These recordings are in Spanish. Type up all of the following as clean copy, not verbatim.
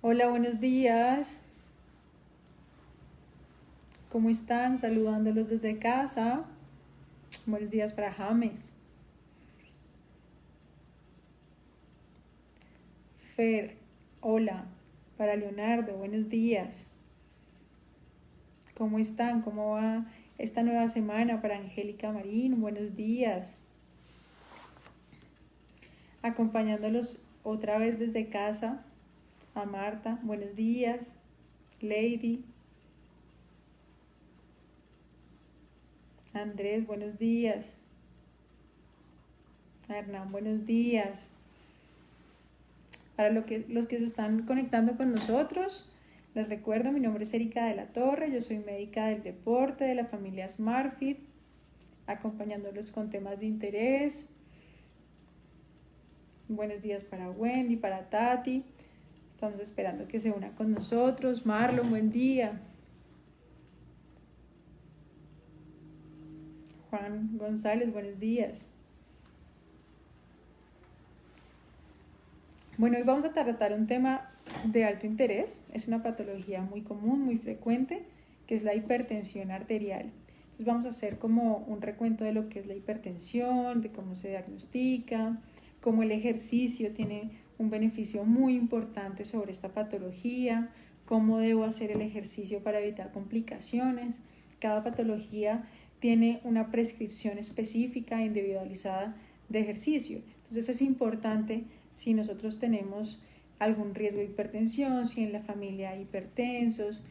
Hola, buenos días. ¿Cómo están? Saludándolos desde casa. Buenos días para James. Fer, hola. Para Leonardo, buenos días. ¿Cómo están? ¿Cómo va esta nueva semana para Angélica Marín? Buenos días. Acompañándolos otra vez desde casa a Marta, buenos días. Lady, Andrés, buenos días. Hernán, buenos días. Para los que se están conectando con nosotros, les recuerdo, mi nombre es Erika de la Torre, yo soy médica del deporte de la familia SmartFit, acompañándolos con temas de interés. Buenos días para Wendy, para Tati. Estamos esperando que se una con nosotros. Marlon, buen día. Juan González, buenos días. Bueno, hoy vamos a tratar un tema de alto interés. Es una patología muy común, muy frecuente, que es la hipertensión arterial. Entonces vamos a hacer como un recuento de lo que es la hipertensión, de cómo se diagnostica, cómo el ejercicio tiene un beneficio muy importante sobre esta patología, cómo debo hacer el ejercicio para evitar complicaciones. Cada patología tiene una prescripción específica e individualizada de ejercicio. Entonces es importante, si nosotros tenemos algún riesgo de hipertensión, si en la familia hay hipertensos,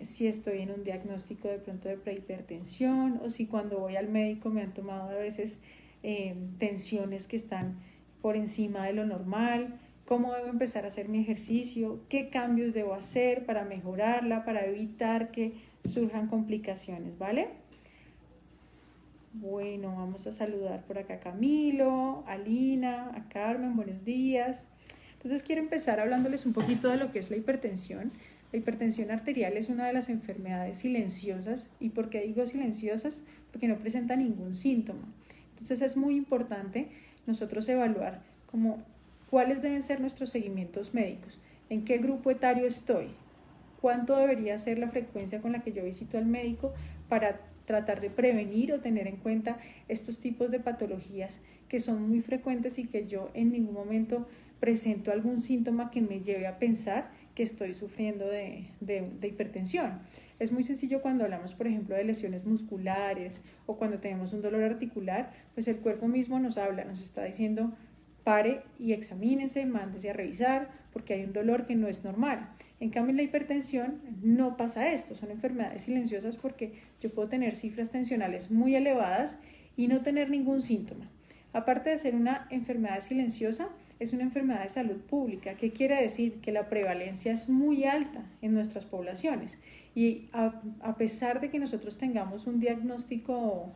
si estoy en un diagnóstico de pronto de prehipertensión, o si cuando voy al médico me han tomado a veces tensiones que están por encima de lo normal, cómo debo empezar a hacer mi ejercicio, qué cambios debo hacer para mejorarla, para evitar que surjan complicaciones, ¿vale? Bueno, vamos a saludar por acá a Camilo, a Lina, a Carmen, buenos días. Entonces quiero empezar hablándoles un poquito de lo que es la hipertensión. La hipertensión arterial es una de las enfermedades silenciosas. ¿Y por qué digo silenciosas? Porque no presenta ningún síntoma. Entonces es muy importante nosotros evaluar como cuáles deben ser nuestros seguimientos médicos, en qué grupo etario estoy, cuánto debería ser la frecuencia con la que yo visito al médico para tratar de prevenir o tener en cuenta estos tipos de patologías que son muy frecuentes y que yo en ningún momento presento algún síntoma que me lleve a pensar que estoy sufriendo de hipertensión. Es muy sencillo cuando hablamos, por ejemplo, de lesiones musculares o cuando tenemos un dolor articular, pues el cuerpo mismo nos habla, nos está diciendo pare y examínese, mándese a revisar porque hay un dolor que no es normal. En cambio, en la hipertensión no pasa esto, son enfermedades silenciosas porque yo puedo tener cifras tensionales muy elevadas y no tener ningún síntoma. Aparte de ser una enfermedad silenciosa, es una enfermedad de salud pública. ¿Qué quiere decir? Que la prevalencia es muy alta en nuestras poblaciones y a pesar de que nosotros tengamos un diagnóstico,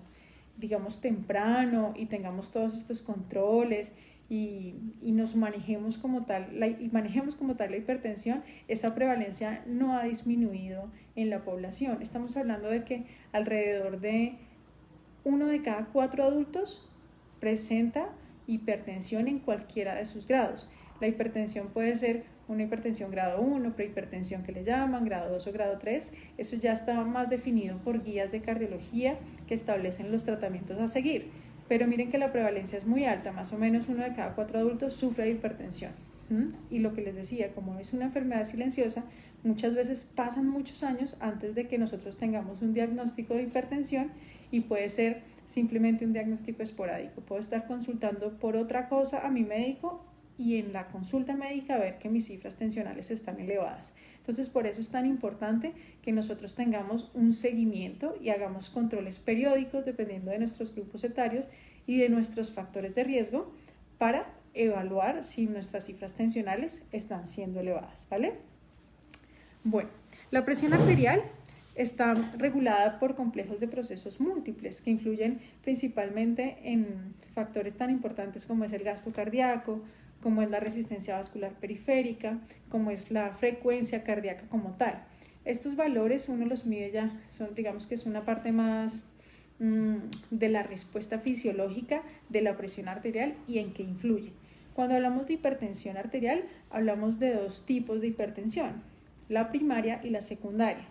digamos, temprano y tengamos todos estos controles y nos manejemos como tal la hipertensión, esa prevalencia no ha disminuido en la población. Estamos hablando de que alrededor de 1 de cada 4 adultos presenta hipertensión en cualquiera de sus grados. La hipertensión puede ser una hipertensión grado 1, prehipertensión que le llaman, grado 2 o grado 3. Eso ya está más definido por guías de cardiología que establecen los tratamientos a seguir. Pero miren que la prevalencia es muy alta, más o menos 1 de cada 4 adultos sufre de hipertensión. Y lo que les decía, como es una enfermedad silenciosa, muchas veces pasan muchos años antes de que nosotros tengamos un diagnóstico de hipertensión y puede ser simplemente un diagnóstico esporádico. Puedo estar consultando por otra cosa a mi médico y en la consulta médica ver que mis cifras tensionales están elevadas. Entonces, por eso es tan importante que nosotros tengamos un seguimiento y hagamos controles periódicos dependiendo de nuestros grupos etarios y de nuestros factores de riesgo para evaluar si nuestras cifras tensionales están siendo elevadas, ¿vale? Bueno, la presión arterial está regulada por complejos de procesos múltiples que influyen principalmente en factores tan importantes como es el gasto cardíaco, como es la resistencia vascular periférica, como es la frecuencia cardíaca como tal. Estos valores uno los mide ya, digamos que es una parte más de la respuesta fisiológica de la presión arterial y en qué influye. Cuando hablamos de hipertensión arterial, hablamos de dos tipos de hipertensión, la primaria y la secundaria.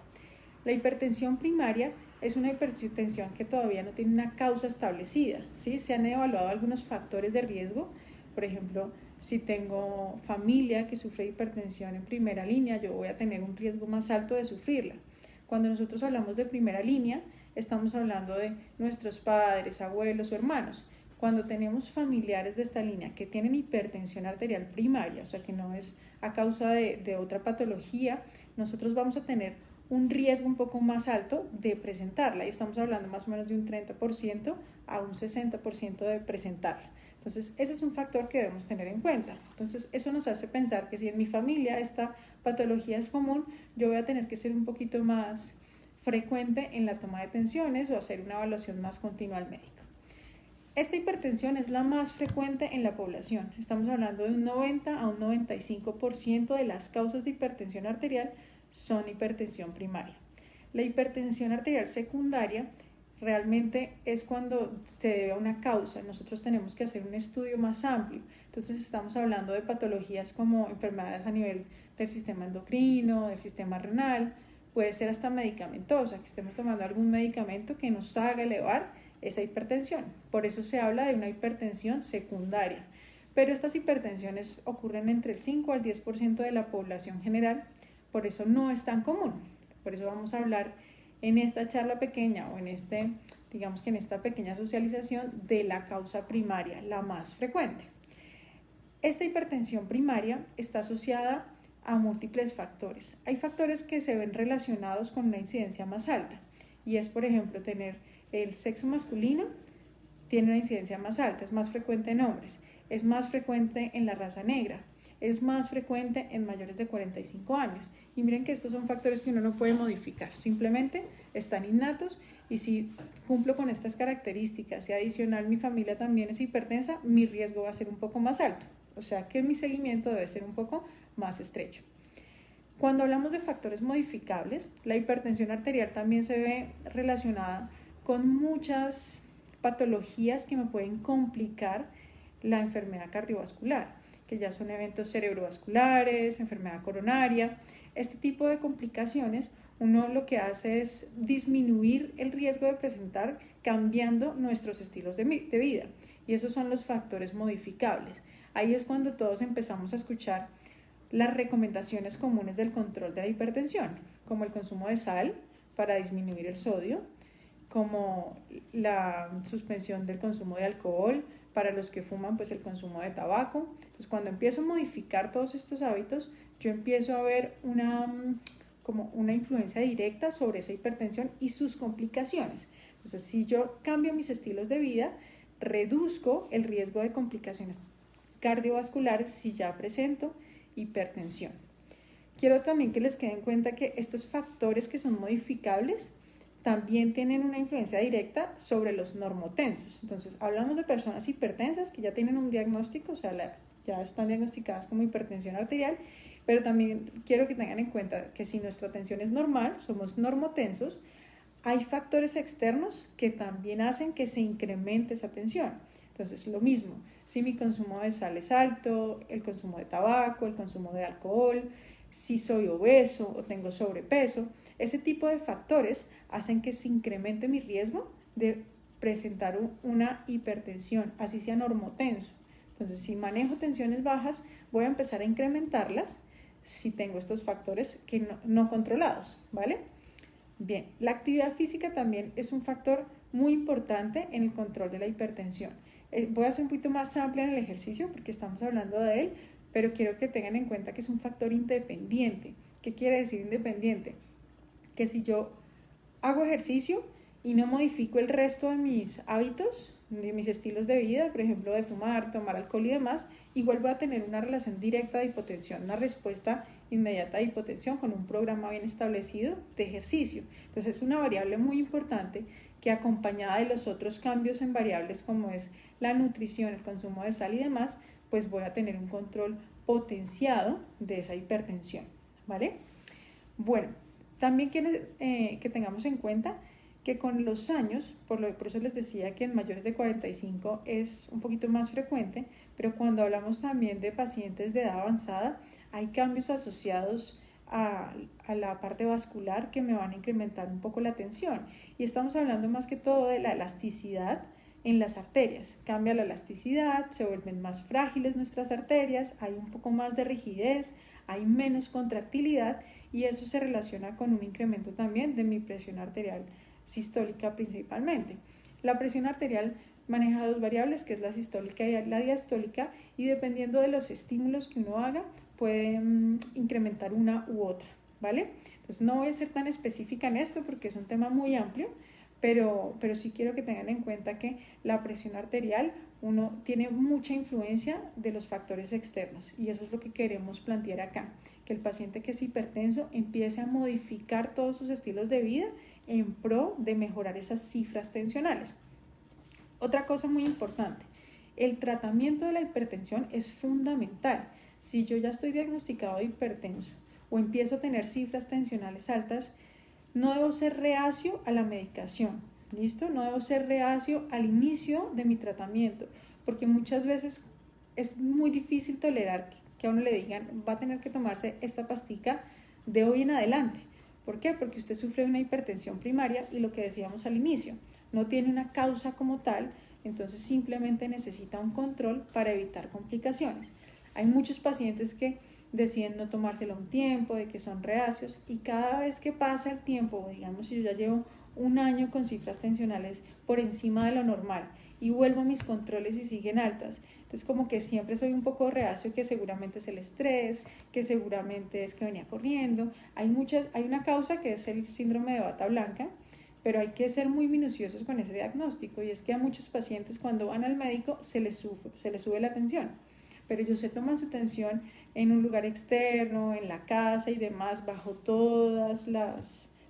La hipertensión primaria es una hipertensión que todavía no tiene una causa establecida, ¿sí? Se han evaluado algunos factores de riesgo, por ejemplo, si tengo familia que sufre hipertensión en primera línea, yo voy a tener un riesgo más alto de sufrirla. Cuando nosotros hablamos de primera línea, estamos hablando de nuestros padres, abuelos o hermanos. Cuando tenemos familiares de esta línea que tienen hipertensión arterial primaria, o sea que no es a causa de otra patología, nosotros vamos a tener un riesgo un poco más alto de presentarla, y estamos hablando más o menos de un 30% a un 60% de presentarla. Entonces, ese es un factor que debemos tener en cuenta. Entonces, eso nos hace pensar que si en mi familia esta patología es común, yo voy a tener que ser un poquito más frecuente en la toma de tensiones o hacer una evaluación más continua al médico. Esta hipertensión es la más frecuente en la población. Estamos hablando de un 90 a un 95% de las causas de hipertensión arterial son hipertensión primaria. La hipertensión arterial secundaria realmente es cuando se debe a una causa. Nosotros tenemos que hacer un estudio más amplio. Entonces estamos hablando de patologías como enfermedades a nivel del sistema endocrino, del sistema renal, puede ser hasta medicamentosa, que estemos tomando algún medicamento que nos haga elevar esa hipertensión. Por eso se habla de una hipertensión secundaria. Pero estas hipertensiones ocurren entre el 5 al 10% de la población general, por eso no es tan común. Por eso vamos a hablar en esta charla pequeña o en digamos que en esta pequeña socialización de la causa primaria, la más frecuente. Esta hipertensión primaria está asociada a múltiples factores. Hay factores que se ven relacionados con una incidencia más alta, y es, por ejemplo, tener el sexo masculino tiene una incidencia más alta, es más frecuente en hombres, es más frecuente en la raza negra, es más frecuente en mayores de 45 años. Y miren que estos son factores que uno no puede modificar, simplemente están innatos, y si cumplo con estas características y adicional mi familia también es hipertensa, mi riesgo va a ser un poco más alto, o sea que mi seguimiento debe ser un poco más estrecho. Cuando hablamos de factores modificables, la hipertensión arterial también se ve relacionada con muchas patologías que me pueden complicar la enfermedad cardiovascular, que ya son eventos cerebrovasculares, enfermedad coronaria. Este tipo de complicaciones, uno lo que hace es disminuir el riesgo de presentar cambiando nuestros estilos de vida, y esos son los factores modificables. Ahí es cuando todos empezamos a escuchar las recomendaciones comunes del control de la hipertensión, como el consumo de sal para disminuir el sodio, como la suspensión del consumo de alcohol, para los que fuman, pues el consumo de tabaco. Entonces, cuando empiezo a modificar todos estos hábitos, yo empiezo a ver como una influencia directa sobre esa hipertensión y sus complicaciones. Entonces, si yo cambio mis estilos de vida, reduzco el riesgo de complicaciones cardiovasculares si ya presento hipertensión. Quiero también que les quede en cuenta que estos factores que son modificables también tienen una influencia directa sobre los normotensos. Entonces, hablamos de personas hipertensas que ya tienen un diagnóstico, o sea, ya están diagnosticadas como hipertensión arterial, pero también quiero que tengan en cuenta que si nuestra tensión es normal, somos normotensos, hay factores externos que también hacen que se incremente esa tensión. Entonces, lo mismo, si mi consumo de sal es alto, el consumo de tabaco, el consumo de alcohol, si soy obeso o tengo sobrepeso, ese tipo de factores hacen que se incremente mi riesgo de presentar una hipertensión, así sea normotenso. Entonces, si manejo tensiones bajas, voy a empezar a incrementarlas si tengo estos factores que no controlados, ¿vale? Bien, la actividad física también es un factor muy importante en el control de la hipertensión. Voy a ser un poquito más amplia en el ejercicio porque estamos hablando de él, pero quiero que tengan en cuenta que es un factor independiente. ¿Qué quiere decir independiente? Que si yo hago ejercicio y no modifico el resto de mis hábitos, de mis estilos de vida, por ejemplo, de fumar, tomar alcohol y demás, igual voy a tener una relación directa de hipotensión, una respuesta inmediata de hipotensión con un programa bien establecido de ejercicio. Entonces es una variable muy importante que, acompañada de los otros cambios en variables como es la nutrición, el consumo de sal y demás, pues voy a tener un control potenciado de esa hipertensión, ¿vale? Bueno, también quiero que tengamos en cuenta que con los años, por eso les decía que en mayores de 45 es un poquito más frecuente, pero cuando hablamos también de pacientes de edad avanzada, hay cambios asociados a la parte vascular que me van a incrementar un poco la tensión. Y estamos hablando más que todo de la elasticidad en las arterias. Cambia la elasticidad, se vuelven más frágiles nuestras arterias, hay un poco más de rigidez, hay menos contractilidad y eso se relaciona con un incremento también de mi presión arterial sistólica principalmente. La presión arterial maneja dos variables, que es la sistólica y la diastólica, y dependiendo de los estímulos que uno haga, puede incrementar una u otra, ¿vale? Entonces no voy a ser tan específica en esto porque es un tema muy amplio, pero sí quiero que tengan en cuenta que la presión arterial uno tiene mucha influencia de los factores externos y eso es lo que queremos plantear acá, que el paciente que es hipertenso empiece a modificar todos sus estilos de vida en pro de mejorar esas cifras tensionales. Otra cosa muy importante, el tratamiento de la hipertensión es fundamental. Si yo ya estoy diagnosticado de hipertenso o empiezo a tener cifras tensionales altas, no debo ser reacio a la medicación, ¿listo? No debo ser reacio al inicio de mi tratamiento, porque muchas veces es muy difícil tolerar que a uno le digan va a tener que tomarse esta pastica de hoy en adelante. ¿Por qué? Porque usted sufre de una hipertensión primaria y lo que decíamos al inicio, no tiene una causa como tal, entonces simplemente necesita un control para evitar complicaciones. Hay muchos pacientes que deciden no tomárselo un tiempo, de que son reacios y cada vez que pasa el tiempo, digamos si yo ya llevo un año con cifras tensionales por encima de lo normal y vuelvo a mis controles y siguen altas, entonces como que siempre soy un poco reacio, que seguramente es el estrés, que seguramente es que venía corriendo, hay una causa que es el síndrome de bata blanca, pero hay que ser muy minuciosos con ese diagnóstico y es que a muchos pacientes cuando van al médico se les sube la tensión, pero ellos se toman su tensión en un lugar externo, en la casa y demás, bajo todas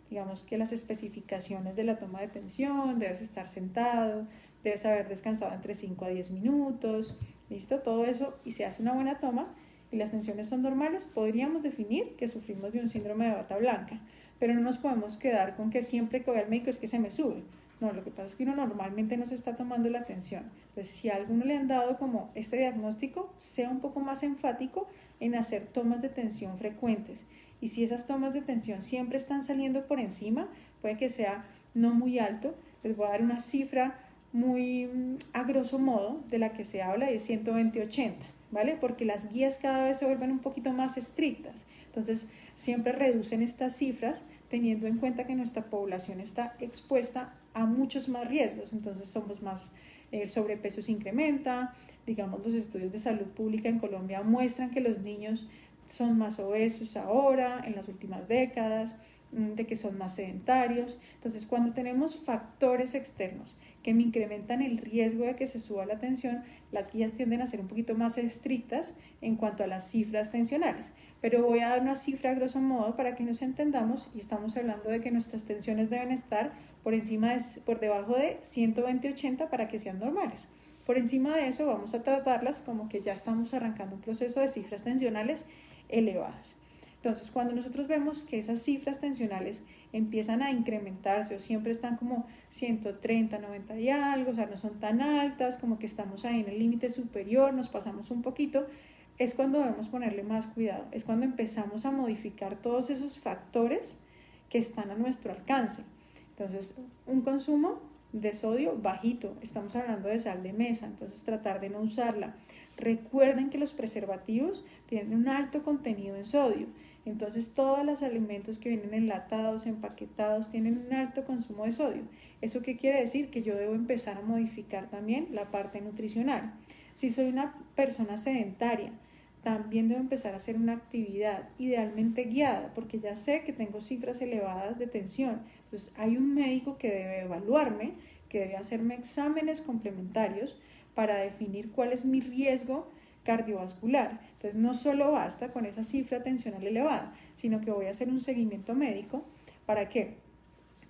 digamos que las especificaciones de la toma de tensión, debes estar sentado, debes haber descansado entre 5 a 10 minutos, listo, todo eso, y se hace una buena toma y las tensiones son normales, podríamos definir que sufrimos de un síndrome de bata blanca, pero no nos podemos quedar con que siempre que voy al médico es que se me sube. No, lo que pasa es que uno normalmente no se está tomando la atención. Entonces, si a alguno le han dado como este diagnóstico, sea un poco más enfático en hacer tomas de tensión frecuentes. Y si esas tomas de tensión siempre están saliendo por encima, puede que sea no muy alto. Les voy a dar una cifra muy a grosso modo de la que se habla y es 120-80, ¿vale? Porque las guías cada vez se vuelven un poquito más estrictas. Entonces, siempre reducen estas cifras teniendo en cuenta que nuestra población está expuesta a muchos más riesgos, entonces somos más, el sobrepeso se incrementa, digamos los estudios de salud pública en Colombia muestran que los niños son más obesos ahora, en las últimas décadas, de que son más sedentarios. Entonces, cuando tenemos factores externos que me incrementan el riesgo de que se suba la tensión, las guías tienden a ser un poquito más estrictas en cuanto a las cifras tensionales. Pero voy a dar una cifra a grosso modo para que nos entendamos y estamos hablando de que nuestras tensiones deben estar por debajo de 120-80 para que sean normales. Por encima de eso vamos a tratarlas como que ya estamos arrancando un proceso de cifras tensionales elevadas. Entonces, cuando nosotros vemos que esas cifras tensionales empiezan a incrementarse o siempre están como 130, 90 y algo, o sea, no son tan altas, como que estamos ahí en el límite superior, nos pasamos un poquito, es cuando debemos ponerle más cuidado, es cuando empezamos a modificar todos esos factores que están a nuestro alcance. Entonces, un consumo de sodio bajito, estamos hablando de sal de mesa, entonces tratar de no usarla. Recuerden que los preservativos tienen un alto contenido en sodio, entonces todos los alimentos que vienen enlatados, empaquetados, tienen un alto consumo de sodio. ¿Eso qué quiere decir? Que yo debo empezar a modificar también la parte nutricional. Si soy una persona sedentaria, también debo empezar a hacer una actividad idealmente guiada, porque ya sé que tengo cifras elevadas de tensión. Entonces hay un médico que debe evaluarme, que debe hacerme exámenes complementarios para definir cuál es mi riesgo cardiovascular. Entonces no solo basta con esa cifra tensional elevada, sino que voy a hacer un seguimiento médico. ¿Para qué?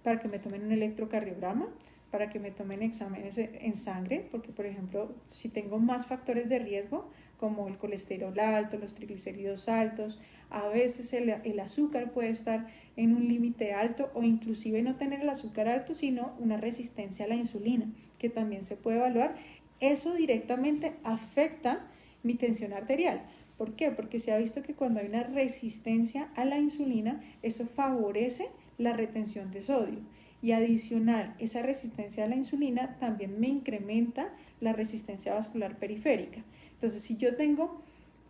Para que me tomen un electrocardiograma, para que me tomen exámenes en sangre, porque por ejemplo, si tengo más factores de riesgo, como el colesterol alto, los triglicéridos altos, a veces el azúcar puede estar en un límite alto o inclusive no tener el azúcar alto, sino una resistencia a la insulina, que también se puede evaluar. Eso directamente afecta mi tensión arterial. ¿Por qué? Porque se ha visto que cuando hay una resistencia a la insulina, eso favorece la retención de sodio. Y adicional, esa resistencia a la insulina también me incrementa la resistencia vascular periférica. Entonces, si yo tengo,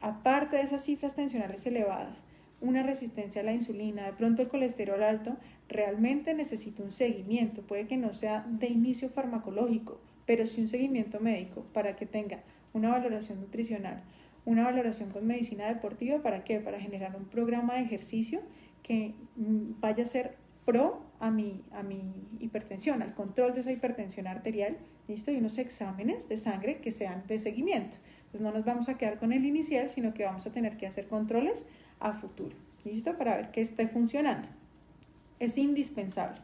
aparte de esas cifras tensionales elevadas, una resistencia a la insulina, de pronto el colesterol alto, realmente necesito un seguimiento. Puede que no sea de inicio farmacológico, pero sí un seguimiento médico para que tenga una valoración nutricional, una valoración con medicina deportiva. ¿Para qué? Para generar un programa de ejercicio que vaya a ser pro a mi hipertensión, al control de esa hipertensión arterial, ¿listo? Y unos exámenes de sangre que sean de seguimiento. Entonces no nos vamos a quedar con el inicial, sino que vamos a tener que hacer controles a futuro, ¿listo? Para ver que esté funcionando. Es indispensable.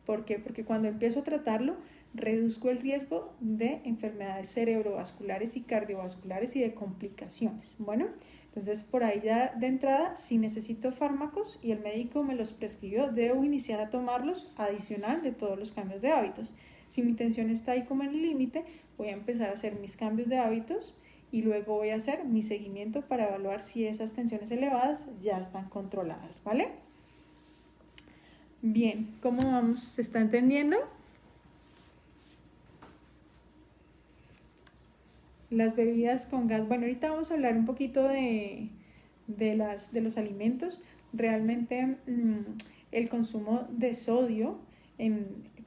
¿Por qué? Porque cuando empiezo a tratarlo, reduzco el riesgo de enfermedades cerebrovasculares y cardiovasculares y de complicaciones. Bueno, entonces por ahí ya de entrada, si necesito fármacos y el médico me los prescribió, debo iniciar a tomarlos adicional de todos los cambios de hábitos. Si mi tensión está ahí como en el límite, voy a empezar a hacer mis cambios de hábitos y luego voy a hacer mi seguimiento para evaluar si esas tensiones elevadas ya están controladas, ¿vale? Bien, ¿cómo vamos? ¿Se está entendiendo? Las bebidas con gas. Bueno, ahorita vamos a hablar un poquito de los alimentos. Realmente el consumo de sodio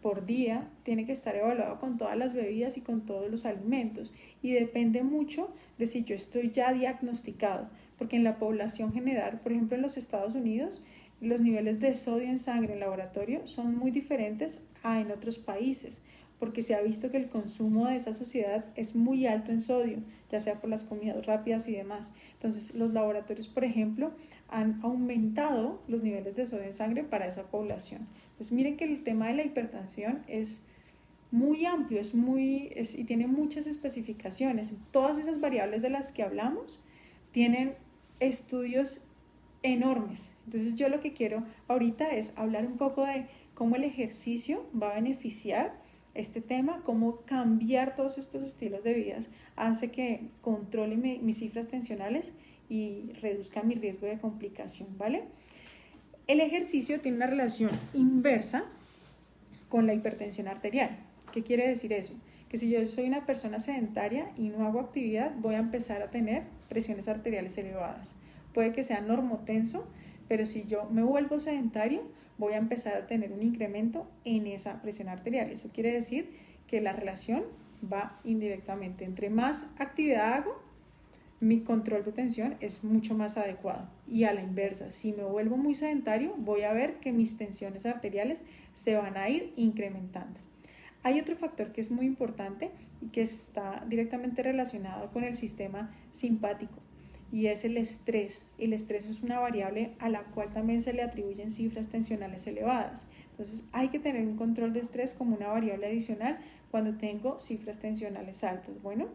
por día tiene que estar evaluado con todas las bebidas y con todos los alimentos. Y depende mucho de si yo estoy ya diagnosticado. Porque en la población general, por ejemplo en los Estados Unidos, los niveles de sodio en sangre en laboratorio son muy diferentes a en otros países, porque se ha visto que el consumo de esa sociedad es muy alto en sodio, ya sea por las comidas rápidas y demás. Entonces, los laboratorios, por ejemplo, han aumentado los niveles de sodio en sangre para esa población. Entonces, miren que el tema de la hipertensión es muy amplio, y tiene muchas especificaciones. Todas esas variables de las que hablamos tienen estudios enormes. Entonces, yo lo que quiero ahorita es hablar un poco de cómo el ejercicio va a beneficiar este tema, cómo cambiar todos estos estilos de vida hace que controle mis cifras tensionales y reduzca mi riesgo de complicación, ¿vale? El ejercicio tiene una relación inversa con la hipertensión arterial. ¿Qué quiere decir eso? Que si yo soy una persona sedentaria y no hago actividad, voy a empezar a tener presiones arteriales elevadas. Puede que sea normotenso, pero si yo me vuelvo sedentario, voy a empezar a tener un incremento en esa presión arterial. Eso quiere decir que la relación va indirectamente. Entre más actividad hago, mi control de tensión es mucho más adecuado. Y a la inversa, si me vuelvo muy sedentario, voy a ver que mis tensiones arteriales se van a ir incrementando. Hay otro factor que es muy importante y que está directamente relacionado con el sistema simpático, y es el estrés. El estrés es una variable a la cual también se le atribuyen cifras tensionales elevadas. Entonces hay que tener un control de estrés como una variable adicional cuando tengo cifras tensionales altas. Bueno,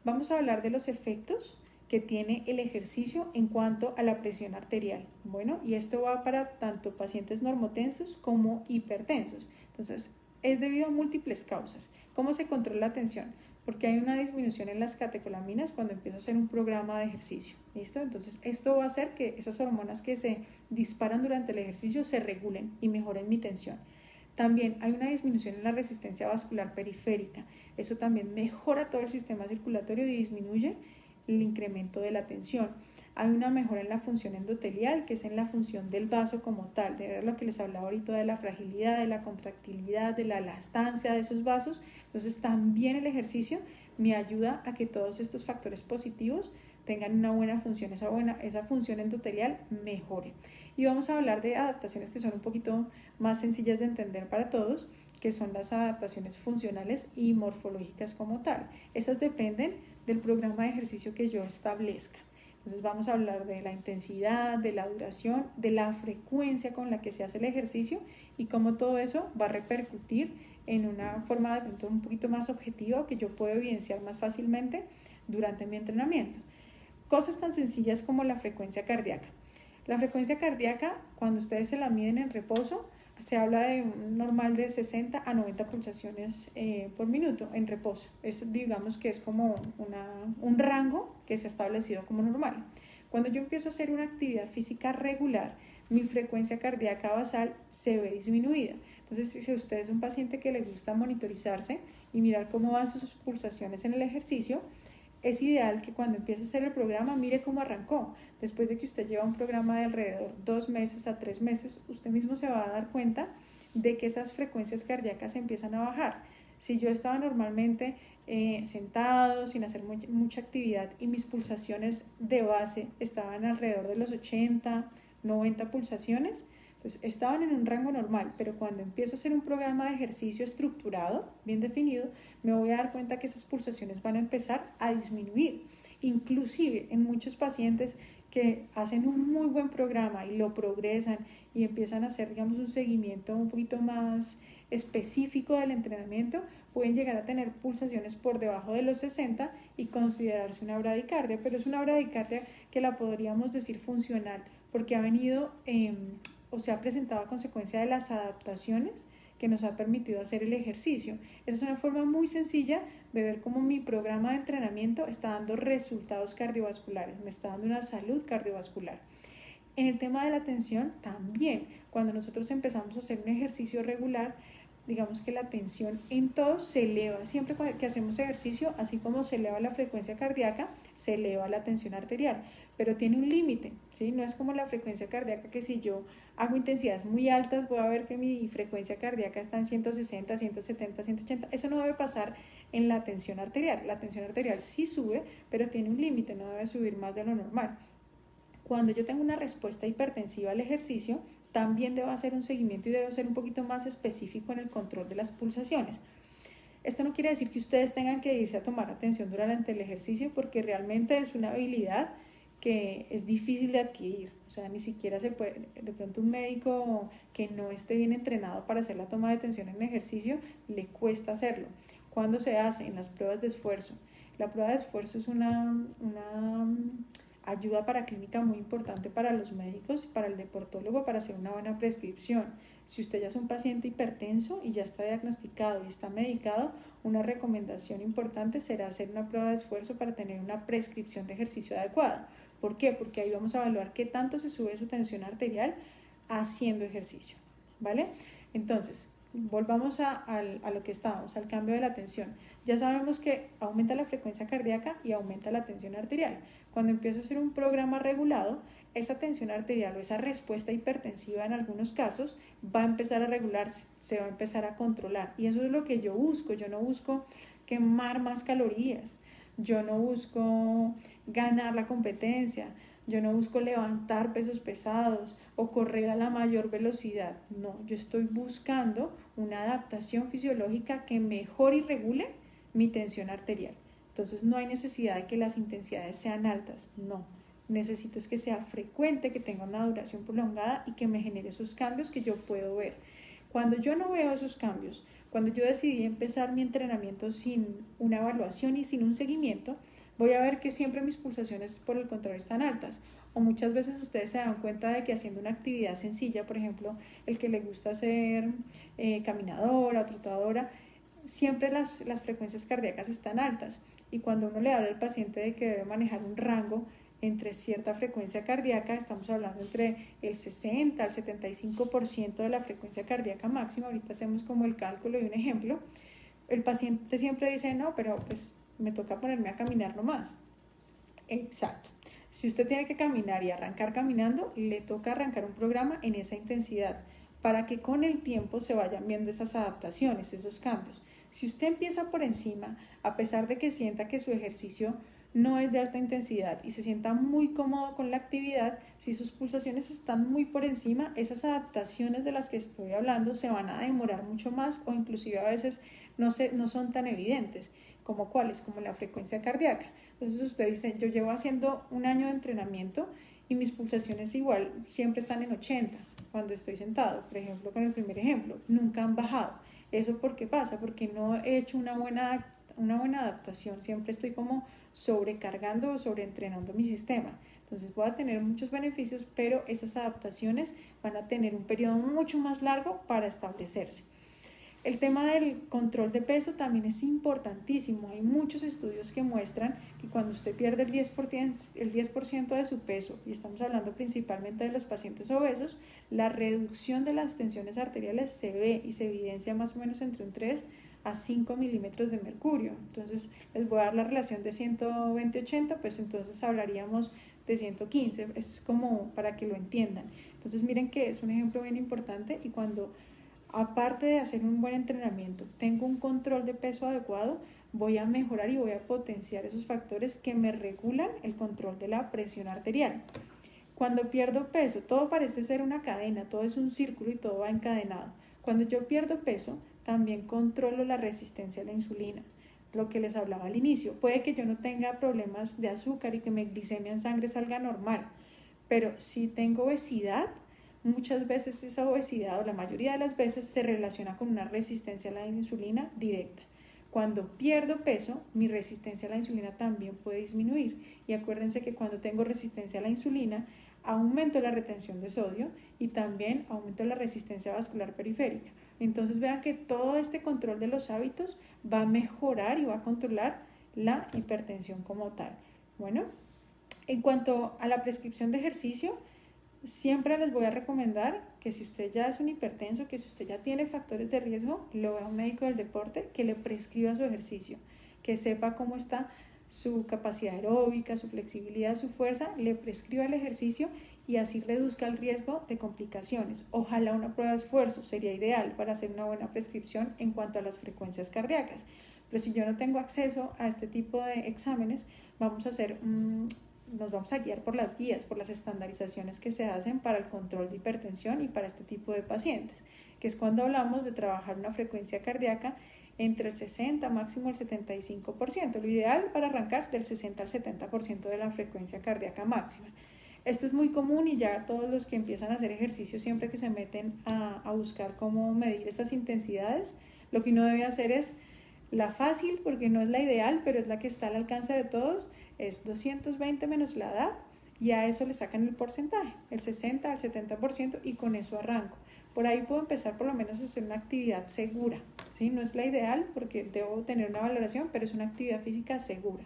vamos a hablar de los efectos que tiene el ejercicio en cuanto a la presión arterial. Bueno, y esto va para tanto pacientes normotensos como hipertensos. Entonces, es debido a múltiples causas. ¿Cómo se controla la tensión? Porque hay una disminución en las catecolaminas cuando empiezo a hacer un programa de ejercicio. ¿Listo? Entonces, esto va a hacer que esas hormonas que se disparan durante el ejercicio se regulen y mejoren mi tensión. También hay una disminución en la resistencia vascular periférica. Eso también mejora todo el sistema circulatorio y disminuye el incremento de la tensión. Hay una mejora en la función endotelial, que es en la función del vaso como tal, de lo que les hablaba ahorita de la fragilidad, de la contractilidad, de la elastancia de esos vasos. Entonces también el ejercicio me ayuda a que todos estos factores positivos tengan una buena función, esa función endotelial mejore. Y vamos a hablar de adaptaciones que son un poquito más sencillas de entender para todos, que son las adaptaciones funcionales y morfológicas como tal. Esas dependen del programa de ejercicio que yo establezca. Entonces vamos a hablar de la intensidad, de la duración, de la frecuencia con la que se hace el ejercicio y cómo todo eso va a repercutir en una forma de pronto un poquito más objetiva que yo puedo evidenciar más fácilmente durante mi entrenamiento. Cosas tan sencillas como la frecuencia cardíaca. La frecuencia cardíaca, cuando ustedes se la miden en reposo, se habla de un normal de 60 a 90 pulsaciones por minuto en reposo. Eso digamos que es como un rango que se ha establecido como normal. Cuando yo empiezo a hacer una actividad física regular, mi frecuencia cardíaca basal se ve disminuida. Entonces, si usted es un paciente que le gusta monitorizarse y mirar cómo van sus pulsaciones en el ejercicio, es ideal que cuando empiece a hacer el programa mire cómo arrancó. Después de que usted lleva un programa de alrededor 2 meses a 3 meses, usted mismo se va a dar cuenta de que esas frecuencias cardíacas empiezan a bajar. Si yo estaba normalmente sentado, sin hacer mucha actividad y mis pulsaciones de base estaban alrededor de los 80, 90 pulsaciones, entonces estaban en un rango normal, pero cuando empiezo a hacer un programa de ejercicio estructurado, bien definido, me voy a dar cuenta que esas pulsaciones van a empezar a disminuir. Inclusive en muchos pacientes que hacen un muy buen programa y lo progresan y empiezan a hacer, digamos, un seguimiento un poquito más específico del entrenamiento, pueden llegar a tener pulsaciones por debajo de los 60 y considerarse una bradicardia, pero es una bradicardia que la podríamos decir funcional porque ha venido o se ha presentado a consecuencia de las adaptaciones que nos ha permitido hacer el ejercicio. Esa es una forma muy sencilla de ver cómo mi programa de entrenamiento está dando resultados cardiovasculares, me está dando una salud cardiovascular. En el tema de la tensión también, cuando nosotros empezamos a hacer un ejercicio regular, digamos que la tensión en todos se eleva. Siempre que hacemos ejercicio, así como se eleva la frecuencia cardíaca, se eleva la tensión arterial, pero tiene un límite, ¿sí? No es como la frecuencia cardíaca que si yo hago intensidades muy altas voy a ver que mi frecuencia cardíaca está en 160, 170, 180. Eso no debe pasar en la tensión arterial. La tensión arterial sí sube, pero tiene un límite, no debe subir más de lo normal. Cuando yo tengo una respuesta hipertensiva al ejercicio, también debo hacer un seguimiento y debo ser un poquito más específico en el control de las pulsaciones. Esto no quiere decir que ustedes tengan que irse a tomar atención durante el ejercicio porque realmente es una habilidad que es difícil de adquirir. O sea, ni siquiera se puede, de pronto un médico que no esté bien entrenado para hacer la toma de atención en ejercicio, le cuesta hacerlo. ¿Cuándo se hace? En las pruebas de esfuerzo. La prueba de esfuerzo es una ayuda paraclínica muy importante para los médicos y para el deportólogo para hacer una buena prescripción. Si usted ya es un paciente hipertenso y ya está diagnosticado y está medicado, una recomendación importante será hacer una prueba de esfuerzo para tener una prescripción de ejercicio adecuada. ¿Por qué? Porque ahí vamos a evaluar qué tanto se sube su tensión arterial haciendo ejercicio, ¿vale? Entonces, volvamos a lo que estábamos, al cambio de la tensión. Ya sabemos que aumenta la frecuencia cardíaca y aumenta la tensión arterial. Cuando empiezo a hacer un programa regulado, esa tensión arterial o esa respuesta hipertensiva en algunos casos va a empezar a regularse, se va a empezar a controlar. Y eso es lo que yo busco. Yo no busco quemar más calorías, yo no busco ganar la competencia, yo no busco levantar pesos pesados o correr a la mayor velocidad. No, yo estoy buscando una adaptación fisiológica que mejore y regule mi tensión arterial. Entonces no hay necesidad de que las intensidades sean altas, no. Necesito es que sea frecuente, que tenga una duración prolongada y que me genere esos cambios que yo puedo ver. Cuando yo no veo esos cambios, cuando yo decidí empezar mi entrenamiento sin una evaluación y sin un seguimiento, voy a ver que siempre mis pulsaciones por el contrario están altas. O muchas veces ustedes se dan cuenta de que haciendo una actividad sencilla, por ejemplo, el que le gusta hacer caminadora o trotadora, siempre las frecuencias cardíacas están altas. Y cuando uno le habla al paciente de que debe manejar un rango entre cierta frecuencia cardíaca, estamos hablando entre el 60 al 75% de la frecuencia cardíaca máxima, ahorita hacemos como el cálculo y un ejemplo, el paciente siempre dice, no, pero pues me toca ponerme a caminar nomás. Exacto. Si usted tiene que caminar y arrancar caminando, le toca arrancar un programa en esa intensidad para que con el tiempo se vayan viendo esas adaptaciones, esos cambios. Si usted empieza por encima, a pesar de que sienta que su ejercicio no es de alta intensidad y se sienta muy cómodo con la actividad, si sus pulsaciones están muy por encima, esas adaptaciones de las que estoy hablando se van a demorar mucho más o inclusive a veces no son tan evidentes. ¿Como cuáles? Como la frecuencia cardíaca. Entonces usted dice, yo llevo haciendo un año de entrenamiento y mis pulsaciones igual siempre están en 80 cuando estoy sentado, por ejemplo, con el primer ejemplo, nunca han bajado. ¿Eso por qué pasa? Porque no he hecho una buena adaptación, siempre estoy como sobrecargando o sobreentrenando mi sistema. Entonces voy a tener muchos beneficios, pero esas adaptaciones van a tener un periodo mucho más largo para establecerse. El tema del control de peso también es importantísimo. Hay muchos estudios que muestran que cuando usted pierde el 10% de su peso, y estamos hablando principalmente de los pacientes obesos, la reducción de las tensiones arteriales se ve y se evidencia más o menos entre un 3 a 5 milímetros de mercurio. Entonces les voy a dar la relación de 120-80, pues entonces hablaríamos de 115, es como para que lo entiendan. Entonces miren que es un ejemplo bien importante, y cuando aparte de hacer un buen entrenamiento, tengo un control de peso adecuado, voy a mejorar y voy a potenciar esos factores que me regulan el control de la presión arterial. Cuando pierdo peso, todo parece ser una cadena, todo es un círculo y todo va encadenado. Cuando yo pierdo peso, también controlo la resistencia a la insulina, lo que les hablaba al inicio. Puede que yo no tenga problemas de azúcar y que mi glicemia en sangre salga normal, pero si tengo obesidad, muchas veces esa obesidad, o la mayoría de las veces, se relaciona con una resistencia a la insulina directa. Cuando pierdo peso, mi resistencia a la insulina también puede disminuir. Y acuérdense que cuando tengo resistencia a la insulina, aumento la retención de sodio y también aumento la resistencia vascular periférica. Entonces vean que todo este control de los hábitos va a mejorar y va a controlar la hipertensión como tal. Bueno, en cuanto a la prescripción de ejercicio, siempre les voy a recomendar que si usted ya es un hipertenso, que si usted ya tiene factores de riesgo, lo vea a un médico del deporte que le prescriba su ejercicio, que sepa cómo está su capacidad aeróbica, su flexibilidad, su fuerza, le prescriba el ejercicio y así reduzca el riesgo de complicaciones. Ojalá una prueba de esfuerzo sería ideal para hacer una buena prescripción en cuanto a las frecuencias cardíacas. Pero si yo no tengo acceso a este tipo de exámenes, nos vamos a guiar por las guías, por las estandarizaciones que se hacen para el control de hipertensión y para este tipo de pacientes, que es cuando hablamos de trabajar una frecuencia cardíaca entre el 60, máximo el 75%, lo ideal para arrancar del 60 al 70% de la frecuencia cardíaca máxima. Esto es muy común y ya todos los que empiezan a hacer ejercicio, siempre que se meten a buscar cómo medir esas intensidades, lo que uno debe hacer es la fácil, porque no es la ideal, pero es la que está al alcance de todos, es 220 menos la edad, y a eso le sacan el porcentaje, el 60 al 70%, y con eso arranco. Por ahí puedo empezar por lo menos a hacer una actividad segura, ¿sí? No es la ideal porque debo tener una valoración, pero es una actividad física segura.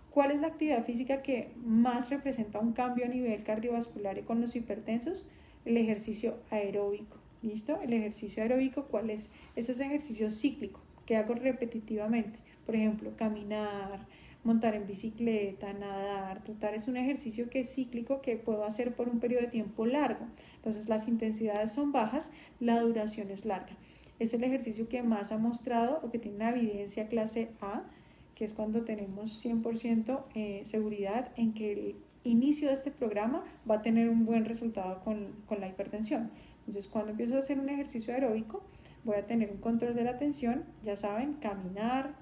¿Cuál es la actividad física que más representa un cambio a nivel cardiovascular y con los hipertensos? El ejercicio aeróbico, ¿listo? El ejercicio aeróbico, ¿cuál es? Es ese ejercicio cíclico que hago repetitivamente. Por ejemplo, caminar, montar en bicicleta, nadar, trotar. Es un ejercicio que es cíclico, que puedo hacer por un periodo de tiempo largo. Entonces las intensidades son bajas, la duración es larga. Es el ejercicio que más ha mostrado o que tiene una evidencia clase A, que es cuando tenemos 100% seguridad en que el inicio de este programa va a tener un buen resultado con la hipertensión. Entonces cuando empiezo a hacer un ejercicio aeróbico, voy a tener un control de la tensión, ya saben, caminar,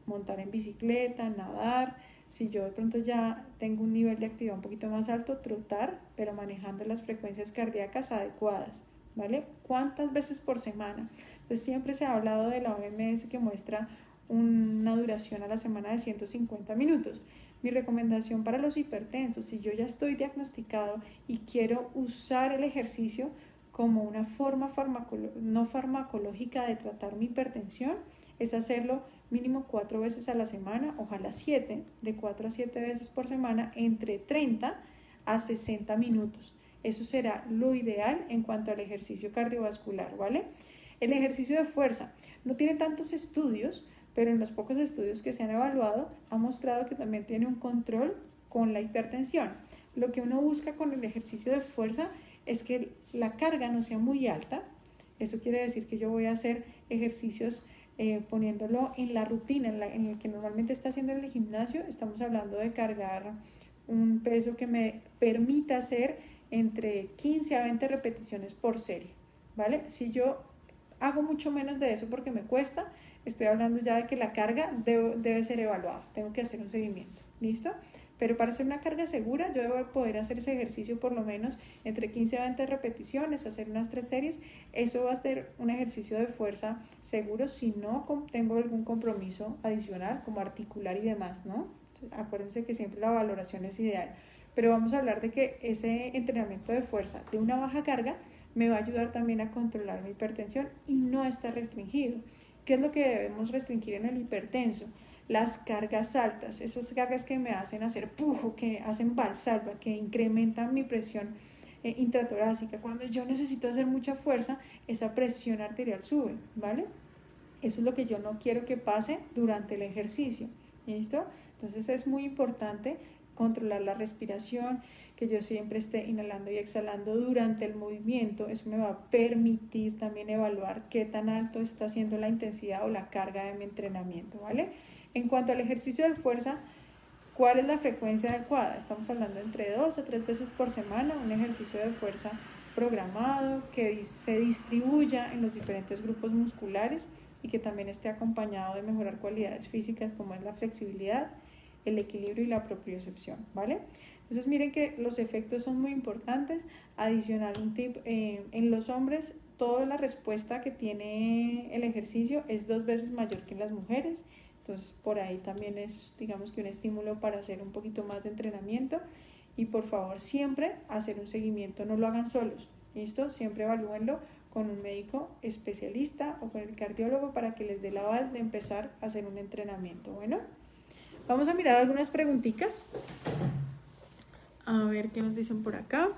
montar en bicicleta, nadar. Si yo de pronto ya tengo un nivel de actividad un poquito más alto, trotar, pero manejando las frecuencias cardíacas adecuadas, ¿vale? ¿Cuántas veces por semana? Entonces siempre se ha hablado de la OMS que muestra una duración a la semana de 150 minutos. Mi recomendación para los hipertensos, si yo ya estoy diagnosticado y quiero usar el ejercicio como una forma no farmacológica de tratar mi hipertensión, es hacerlo mínimo 4 veces a la semana, ojalá 7, de 4 a 7 veces por semana, entre 30 a 60 minutos. Eso será lo ideal en cuanto al ejercicio cardiovascular, ¿vale? El ejercicio de fuerza no tiene tantos estudios, pero en los pocos estudios que se han evaluado ha mostrado que también tiene un control con la hipertensión. Lo que uno busca con el ejercicio de fuerza es que la carga no sea muy alta. Eso quiere decir que yo voy a hacer ejercicios poniéndolo en la rutina en el que normalmente está haciendo en el gimnasio. Estamos hablando de cargar un peso que me permita hacer entre 15 a 20 repeticiones por serie, ¿vale? Si yo hago mucho menos de eso porque me cuesta, estoy hablando ya de que la carga debe ser evaluada, tengo que hacer un seguimiento. ¿listo? Pero para hacer una carga segura, yo debo poder hacer ese ejercicio por lo menos entre 15 a 20 repeticiones, hacer unas 3 series. Eso va a ser un ejercicio de fuerza seguro si no tengo algún compromiso adicional, como articular y demás, ¿no? Acuérdense que siempre la valoración es ideal. Pero vamos a hablar de que ese entrenamiento de fuerza de una baja carga me va a ayudar también a controlar mi hipertensión y no está restringido. ¿Qué es lo que debemos restringir en el hipertenso? Las cargas altas, esas cargas que me hacen hacer pujo, que hacen valsalva, que incrementan mi presión intratorácica. Cuando yo necesito hacer mucha fuerza, esa presión arterial sube, ¿vale? Eso es lo que yo no quiero que pase durante el ejercicio, ¿listo? Entonces es muy importante controlar la respiración, que yo siempre esté inhalando y exhalando durante el movimiento. Eso me va a permitir también evaluar qué tan alto está siendo la intensidad o la carga de mi entrenamiento, ¿vale? En cuanto al ejercicio de fuerza, ¿cuál es la frecuencia adecuada? Estamos hablando entre 2 a 3 veces por semana, un ejercicio de fuerza programado que se distribuya en los diferentes grupos musculares y que también esté acompañado de mejorar cualidades físicas como es la flexibilidad, el equilibrio y la propriocepción, ¿vale? Entonces miren que los efectos son muy importantes. Adicional, un tip, en los hombres toda la respuesta que tiene el ejercicio es 2 veces mayor que en las mujeres. Entonces por ahí también es, digamos que un estímulo para hacer un poquito más de entrenamiento. Y por favor siempre hacer un seguimiento, no lo hagan solos, ¿listo? Siempre evalúenlo con un médico especialista o con el cardiólogo para que les dé la aval de empezar a hacer un entrenamiento. Bueno, vamos a mirar algunas preguntitas. A ver qué nos dicen por acá.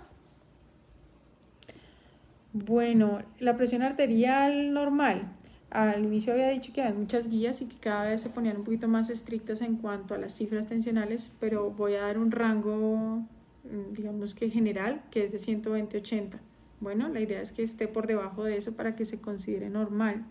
Bueno, la presión arterial normal. Al inicio había dicho que había muchas guías y que cada vez se ponían un poquito más estrictas en cuanto a las cifras tensionales, pero voy a dar un rango, digamos que general, que es de 120-80. Bueno, la idea es que esté por debajo de eso para que se considere normal.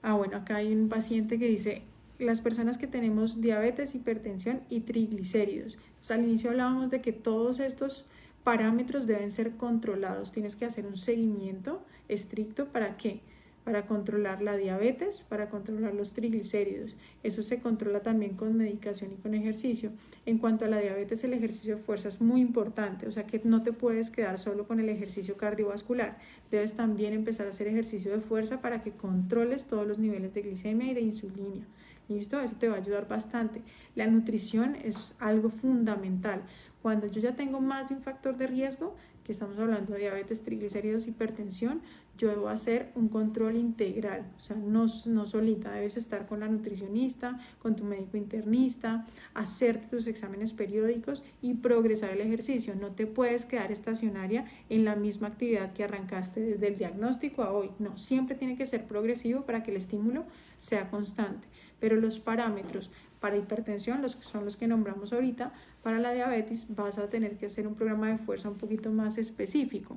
Bueno, acá hay un paciente que dice, las personas que tenemos diabetes, hipertensión y triglicéridos. Entonces, al inicio hablábamos de que todos estos parámetros deben ser controlados. Tienes que hacer un seguimiento estricto. ¿Para qué? Para controlar la diabetes, para controlar los triglicéridos. Eso se controla también con medicación y con ejercicio. En cuanto a la diabetes, el ejercicio de fuerza es muy importante, o sea que no te puedes quedar solo con el ejercicio cardiovascular. Debes también empezar a hacer ejercicio de fuerza para que controles todos los niveles de glicemia y de insulina. ¿Listo? Eso te va a ayudar bastante. La nutrición es algo fundamental. Cuando yo ya tengo más de un factor de riesgo, que estamos hablando de diabetes, triglicéridos, hipertensión, yo debo hacer un control integral, o sea, no solita, debes estar con la nutricionista, con tu médico internista, hacerte tus exámenes periódicos y progresar el ejercicio. No te puedes quedar estacionaria en la misma actividad que arrancaste desde el diagnóstico a hoy. No, siempre tiene que ser progresivo para que el estímulo sea constante. Pero los parámetros para hipertensión, los que son los que nombramos ahorita, para la diabetes vas a tener que hacer un programa de fuerza un poquito más específico.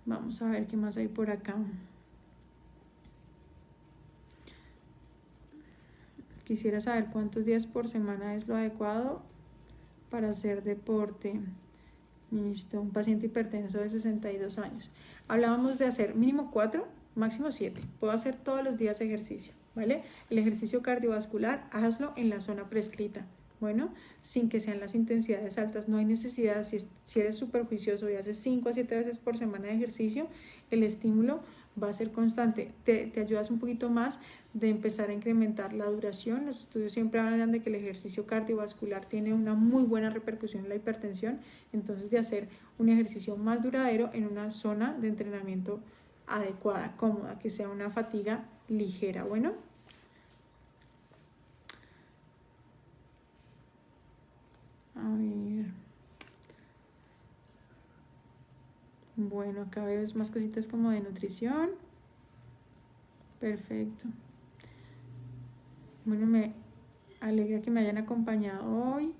Vamos a ver qué más hay por acá. Quisiera saber cuántos días por semana es lo adecuado para hacer deporte. Listo, un paciente hipertenso de 62 años. Hablábamos de hacer mínimo 4, máximo 7. Puedo hacer todos los días ejercicio, ¿vale? El ejercicio cardiovascular, hazlo en la zona prescrita. Bueno, sin que sean las intensidades altas, no hay necesidad. Si eres súper juicioso y haces 5 a 7 veces por semana de ejercicio, el estímulo va a ser constante. Te ayudas un poquito más de empezar a incrementar la duración. Los estudios siempre hablan de que el ejercicio cardiovascular tiene una muy buena repercusión en la hipertensión, entonces de hacer un ejercicio más duradero en una zona de entrenamiento adecuada, cómoda, que sea una fatiga ligera. Bueno, a ver. Bueno, acá veo más cositas como de nutrición. Perfecto. Bueno, me alegra que me hayan acompañado hoy.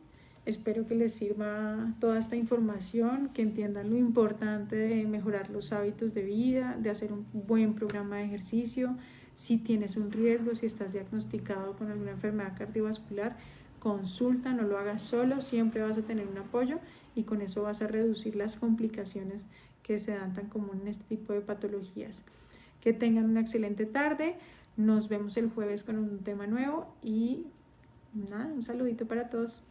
Espero que les sirva toda esta información, que entiendan lo importante de mejorar los hábitos de vida, de hacer un buen programa de ejercicio. Si tienes un riesgo, si estás diagnosticado con alguna enfermedad cardiovascular, consulta, no lo hagas solo, siempre vas a tener un apoyo y con eso vas a reducir las complicaciones que se dan tan común en este tipo de patologías. Que tengan una excelente tarde, nos vemos el jueves con un tema nuevo y Nada, un saludito para todos.